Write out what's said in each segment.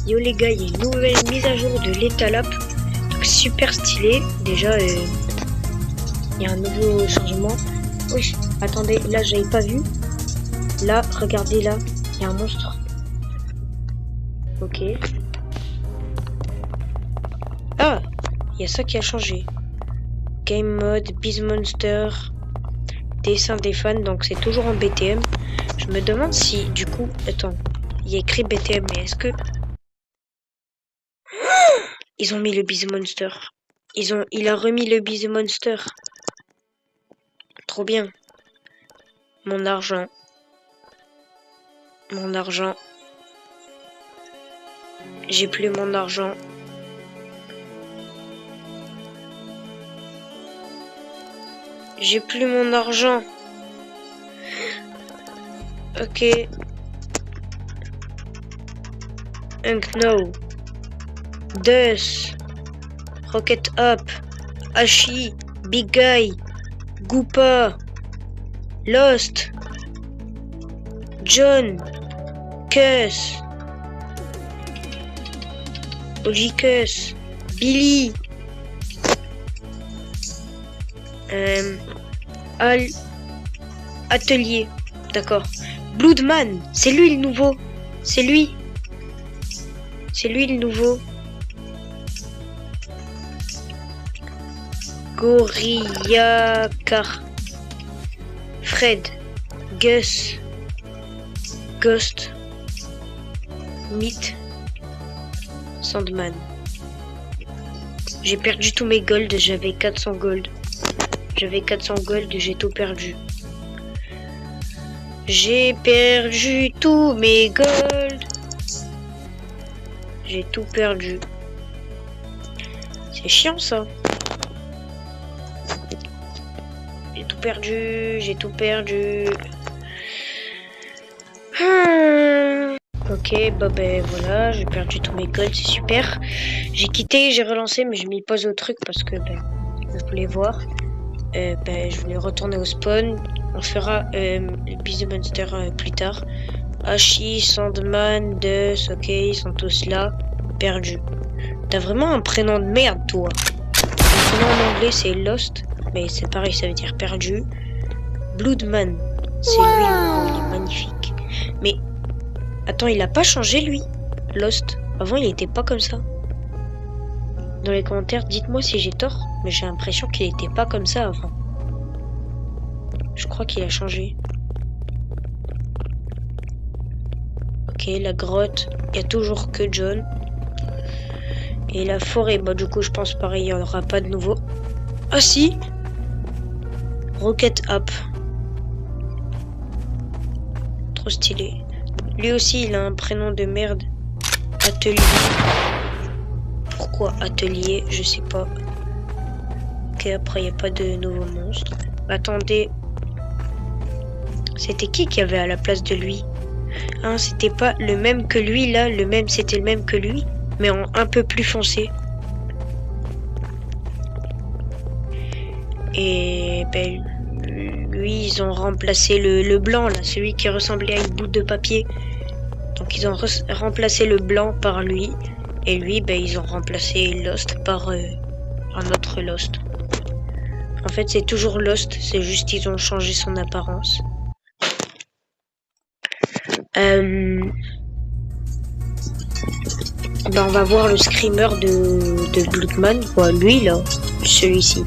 Yo les gars, il y a une nouvelle mise à jour de l'état lap. Donc super stylé. Déjà, il y a un nouveau changement. Oui, attendez, là j'avais pas vu. Là, regardez là, il y a un monstre. Ok. Ah, il y a ça qui a changé. Game mode, Beast Monster, dessin des fans, donc c'est toujours en BTM. Je me demande si, du coup, attends, il y a écrit BTM, mais est-ce que... Ils ont mis le Beast Monster. Il a remis le Beast Monster. Trop bien. Mon argent. Mon argent. J'ai plus mon argent. J'ai plus mon argent. Ok. No. Death. Rocket Up. Ashi. Big Guy. Goopa. Lost. John. Cuss. Ogicus. Billy. Atelier. D'accord. Bloodman. C'est lui le nouveau. C'est lui. C'est lui le nouveau. Gorillakar. Fred. Gus. Ghost. Myth. Sandman. J'ai perdu tous mes golds. J'avais 400 gold. J'avais 400 gold. J'ai tout perdu. J'ai perdu tous mes gold. J'ai tout perdu. C'est chiant ça. J'ai tout perdu. J'ai tout perdu. Ok, bah ben voilà, j'ai perdu tous mes golds, c'est super. J'ai quitté, j'ai relancé, mais je m'y pose au truc parce que ben, je voulais voir. Je voulais retourner au spawn. On fera le Beast Monster plus tard. Hachi, Sandman, Deus, ok, ils sont tous là. Perdu. T'as vraiment un prénom de merde, toi. Le prénom en anglais, c'est Lost. Mais c'est pareil, ça veut dire perdu. Bloodman. C'est lui, il est magnifique. Mais, attends, il a pas changé, lui. Lost. Avant, il était pas comme ça. Dans les commentaires, dites-moi si j'ai tort. Mais j'ai l'impression qu'il était pas comme ça avant. Je crois qu'il a changé. Ok, la grotte. Il y a toujours que John. Et la forêt. Bah, du coup, je pense pareil, il n'y en aura pas de nouveau. Ah, si! Rocket Up. Trop stylé. Lui aussi, il a un prénom de merde. Atelier. Pourquoi Atelier? Je sais pas. Ok, après, il n'y a pas de nouveaux monstres. Attendez. C'était qui avait à la place de lui? Hein, c'était pas le même que lui, là. C'était le même que lui. Mais en un peu plus foncé. Et ben, lui, ils ont remplacé le blanc, là. Celui qui ressemblait à une boule de papier. Donc ils ont remplacé le blanc par lui. Et lui, ben, ils ont remplacé Lost par un autre Lost. En fait, c'est toujours Lost. C'est juste qu'ils ont changé son apparence. Ben, on va voir le screamer de Bloodman. Ouais, lui, là. Celui-ci.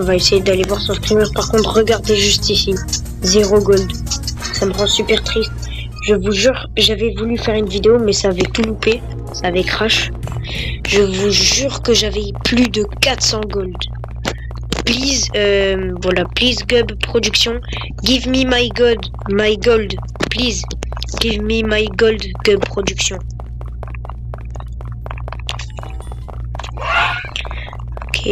On va essayer d'aller voir son screamer. Par contre, regardez juste ici. 0 gold. Ça me rend super triste. Je vous jure, j'avais voulu faire une vidéo, mais ça avait tout loupé. Ça avait crash. Je vous jure que j'avais plus de 400 gold. Please, voilà, please Gub Production. Give me my gold. Please, give me my gold, Gub Production. Ok,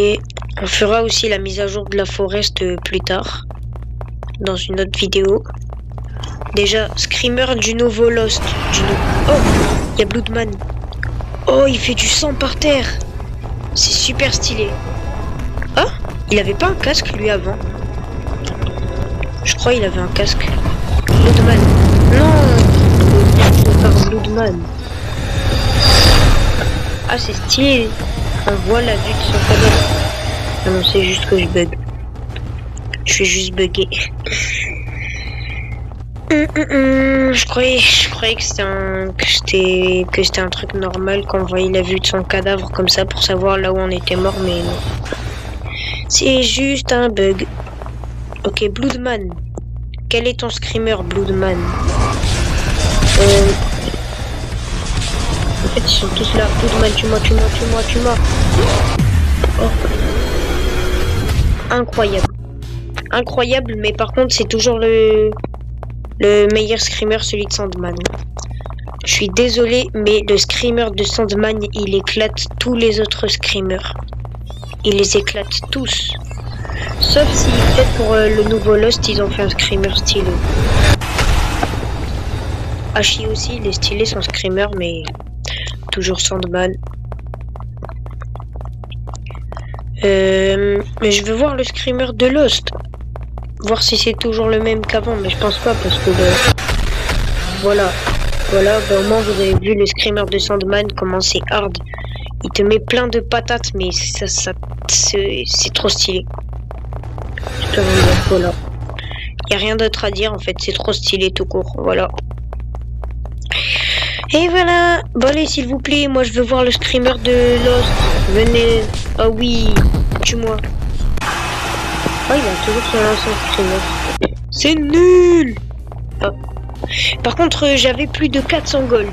on fera aussi la mise à jour de la forest plus tard. Dans une autre vidéo. Déjà, screamer du nouveau Lost. Oh, il y a Bloodman. Oh, il fait du sang par terre. C'est super stylé. Oh, il avait pas un casque lui avant. Je crois qu'il avait un casque. Bloodman. Non, par Bloodman. Ah, c'est stylé. On voit la vue de son cadavre. Ah non, c'est juste que je bug. Je suis juste bugué. Je croyais que c'était un truc normal qu'on voyait la vue de son cadavre comme ça pour savoir là où on était mort, mais non. C'est juste un bug. Ok, Bloodman. Quel est ton screamer, Bloodman? En fait, ils sont tous là. Bloodman, tue-moi. Oh. Incroyable. Incroyable, mais par contre, c'est toujours le meilleur screamer, celui de Sandman. Je suis désolé, mais le screamer de Sandman, il éclate tous les autres screamers. Il les éclate tous. Sauf si, peut-être pour le nouveau Lost, ils ont fait un screamer stylé. Hachi aussi, il est stylé son screamer, mais toujours Sandman. Mais je veux voir le screamer de Lost. Voir si c'est toujours le même qu'avant, mais je pense pas parce que voilà, au moins vous avez vu le screamer de Sandman, comment c'est hard. Il te met plein de patates, mais c'est trop stylé. Je peux vous dire, voilà. Y a rien d'autre à dire en fait, c'est trop stylé tout court, voilà. Et voilà, bon allez s'il vous plaît, moi je veux voir le screamer de Lost. Venez, ah oui, tue-moi. Oh, il a toujours son ancien screamer. C'est nul. Oh. Par contre, j'avais plus de 400 gold.